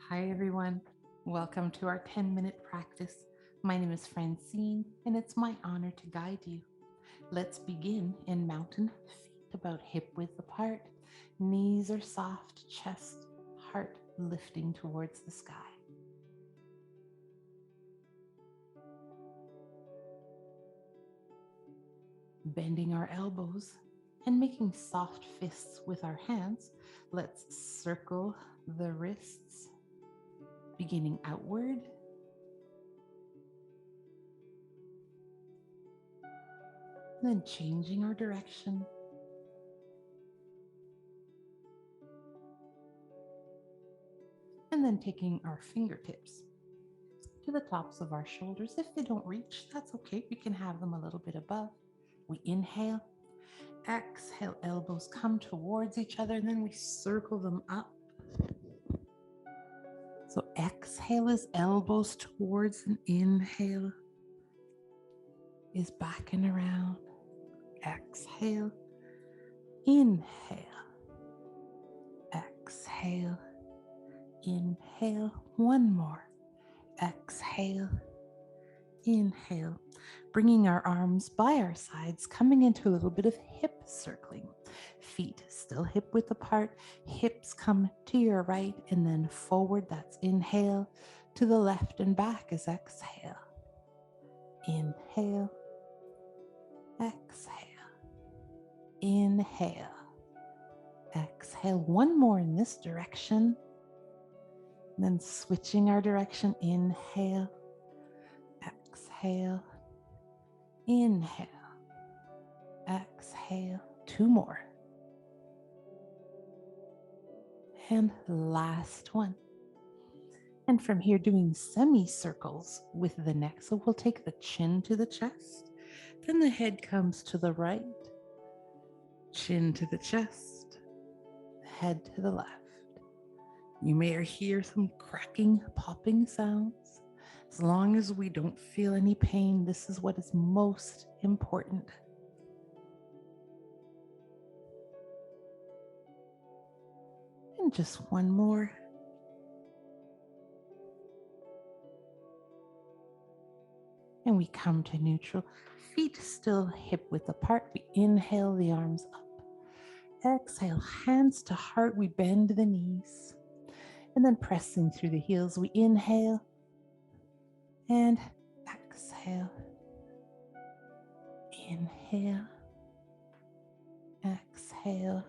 Hi, everyone. Welcome to our 10-minute practice. My name is Francine, and it's my honor to guide you. Let's begin in mountain, feet about hip width apart. Knees are soft, chest, heart lifting towards the sky. Bending our elbows and making soft fists with our hands, let's circle the wrists, beginning outward. Then changing our direction. And then taking our fingertips to the tops of our shoulders. If they don't reach, that's okay. We can have them a little bit above. We inhale, exhale, elbows come towards each other, and then we circle them up. So exhale is elbows towards, and inhale is back and around. Exhale, inhale, exhale, inhale. One more. Exhale, inhale, bringing our arms by our sides, coming into a little bit of hip circling. Feet still hip width apart, hips come to your right and then forward. That's inhale. To the left and back is exhale. Inhale, exhale, inhale, exhale. One more in this direction. And then switching our direction, inhale, exhale, inhale, exhale. Two more. And last one. And from here, doing semicircles with the neck. So we'll take the chin to the chest, then the head comes to the right, chin to the chest, head to the left. You may hear some cracking, popping sounds. As long as we don't feel any pain, this is what is most important. And just one more. And we come to neutral. Feet still hip width apart. We inhale the arms up. Exhale, hands to heart. We bend the knees. And then pressing through the heels, we inhale and exhale. Inhale, exhale.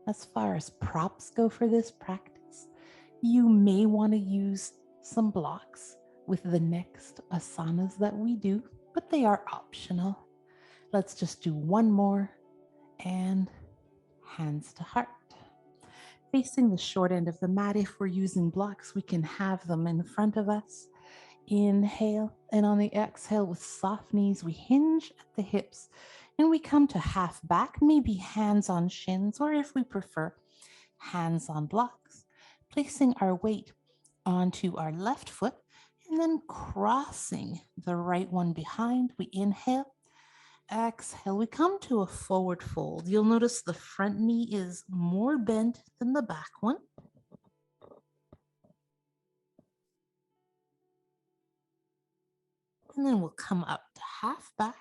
As far as props go for this practice, you may want to use some blocks with the next asanas that we do, but they are optional. Let's just do one more, and hands to heart. Facing the short end of the mat, if we're using blocks, we can have them in front of us. Inhale, and on the exhale with soft knees, we hinge at the hips and we come to half back, maybe hands on shins, or if we prefer, hands on blocks. Placing our weight onto our left foot and then crossing the right one behind. We inhale, exhale, we come to a forward fold. You'll notice the front knee is more bent than the back one. And then we'll come up to half back.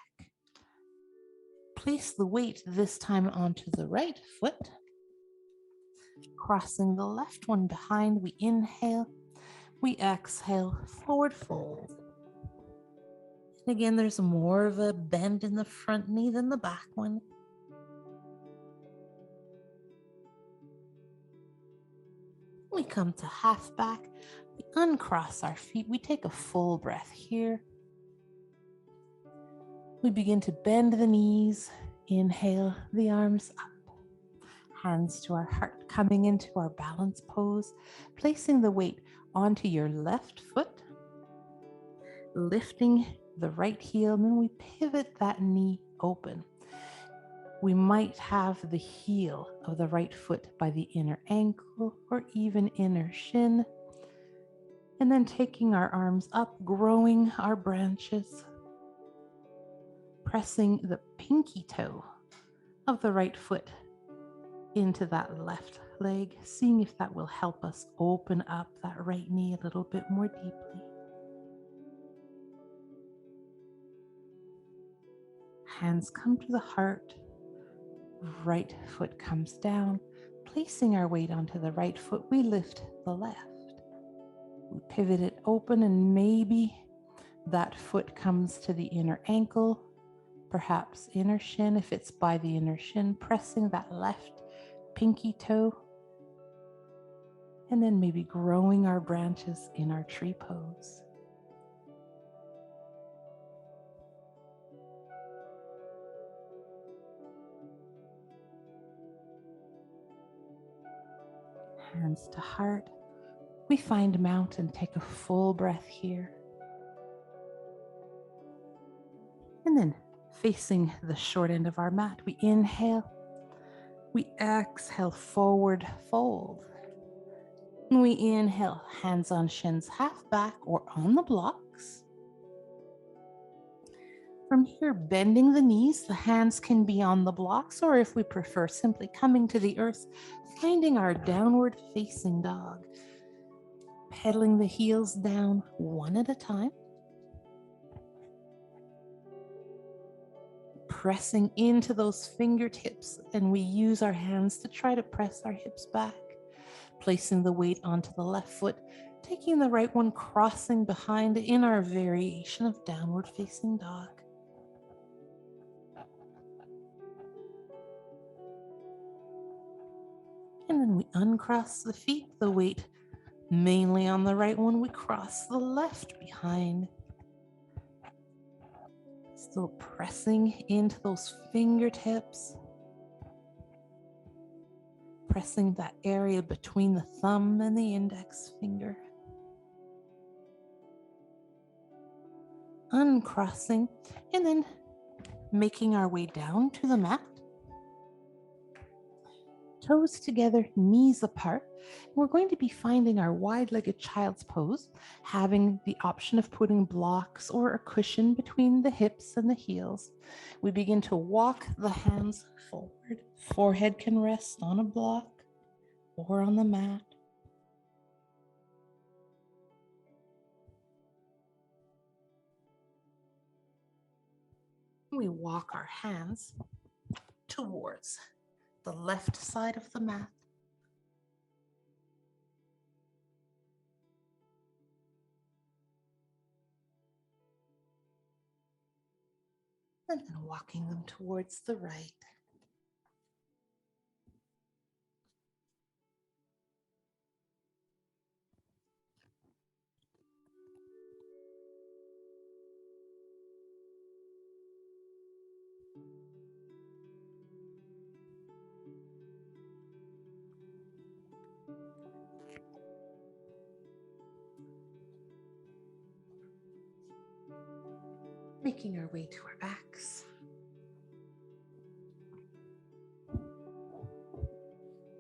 Place the weight this time onto the right foot. Crossing the left one behind, we inhale, we exhale, forward fold. And again, there's more of a bend in the front knee than the back one. We come to half back, we uncross our feet, we take a full breath here. We begin to bend the knees, inhale the arms up. Hands to our heart, coming into our balance pose, placing the weight onto your left foot, lifting the right heel, and then we pivot that knee open. We might have the heel of the right foot by the inner ankle or even inner shin. And then taking our arms up, growing our branches, pressing the pinky toe of the right foot into that left leg, seeing if that will help us open up that right knee a little bit more deeply. Hands come to the heart, right foot comes down. Placing our weight onto the right foot, we lift the left. We pivot it open, and maybe that foot comes to the inner ankle, perhaps inner shin. If it's by the inner shin, pressing that left pinky toe, and then maybe growing our branches in our tree pose. Hands to heart. We find mountain. Take a full breath here. And then facing the short end of our mat, we inhale. We exhale, forward fold. And we inhale, hands on shins, half back or on the blocks. From here, bending the knees, the hands can be on the blocks, or if we prefer, simply coming to the earth, finding our downward facing dog. Pedaling the heels down one at a time. Pressing into those fingertips, and we use our hands to try to press our hips back. Placing the weight onto the left foot, taking the right one, crossing behind in our variation of downward facing dog. And then we uncross the feet, the weight mainly on the right one, we cross the left behind. Still pressing into those fingertips. Pressing that area between the thumb and the index finger. Uncrossing, and then making our way down to the mat. Toes together, knees apart. We're going to be finding our wide-legged child's pose, having the option of putting blocks or a cushion between the hips and the heels. We begin to walk the hands forward. Forehead can rest on a block or on the mat. We walk our hands towards the left side of the mat. And then walking them towards the right. Making our way to our backs.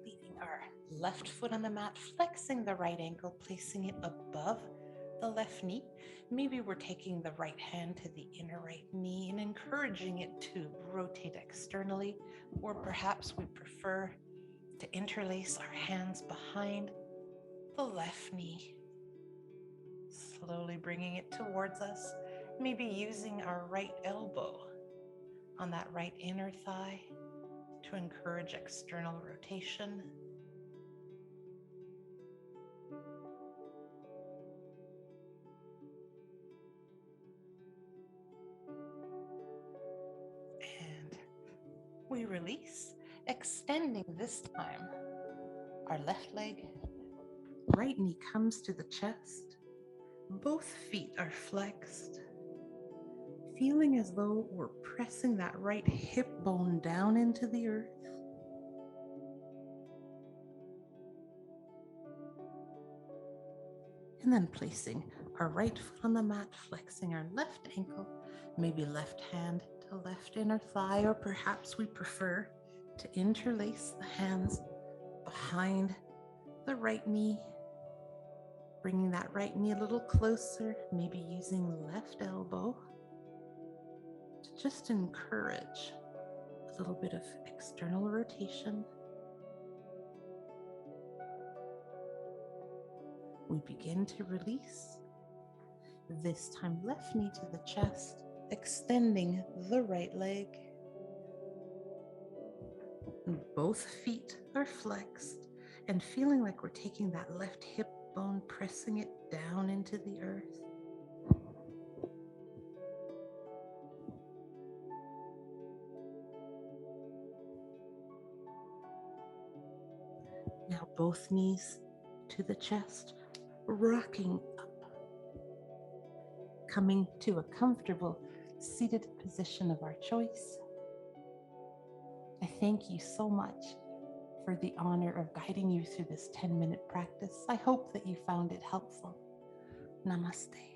Leaving our left foot on the mat, flexing the right ankle, placing it above the left knee. Maybe we're taking the right hand to the inner right knee and encouraging it to rotate externally, or perhaps we prefer to interlace our hands behind the left knee. Slowly bringing it towards us, maybe using our right elbow on that right inner thigh to encourage external rotation. And we release, extending this time our left leg. Right knee comes to the chest. Both feet are flexed. Feeling as though we're pressing that right hip bone down into the earth. And then placing our right foot on the mat, flexing our left ankle, maybe left hand to left inner thigh, or perhaps we prefer to interlace the hands behind the right knee, bringing that right knee a little closer, maybe using the left elbow to just encourage a little bit of external rotation. We begin to release. This time, left knee to the chest, extending the right leg. Both feet are flexed and feeling like we're taking that left hip bone, pressing it down into the earth. Now both knees to the chest, rocking up, coming to a comfortable seated position of our choice. I thank you so much for the honor of guiding you through this 10-minute practice. I hope that you found it helpful. Namaste.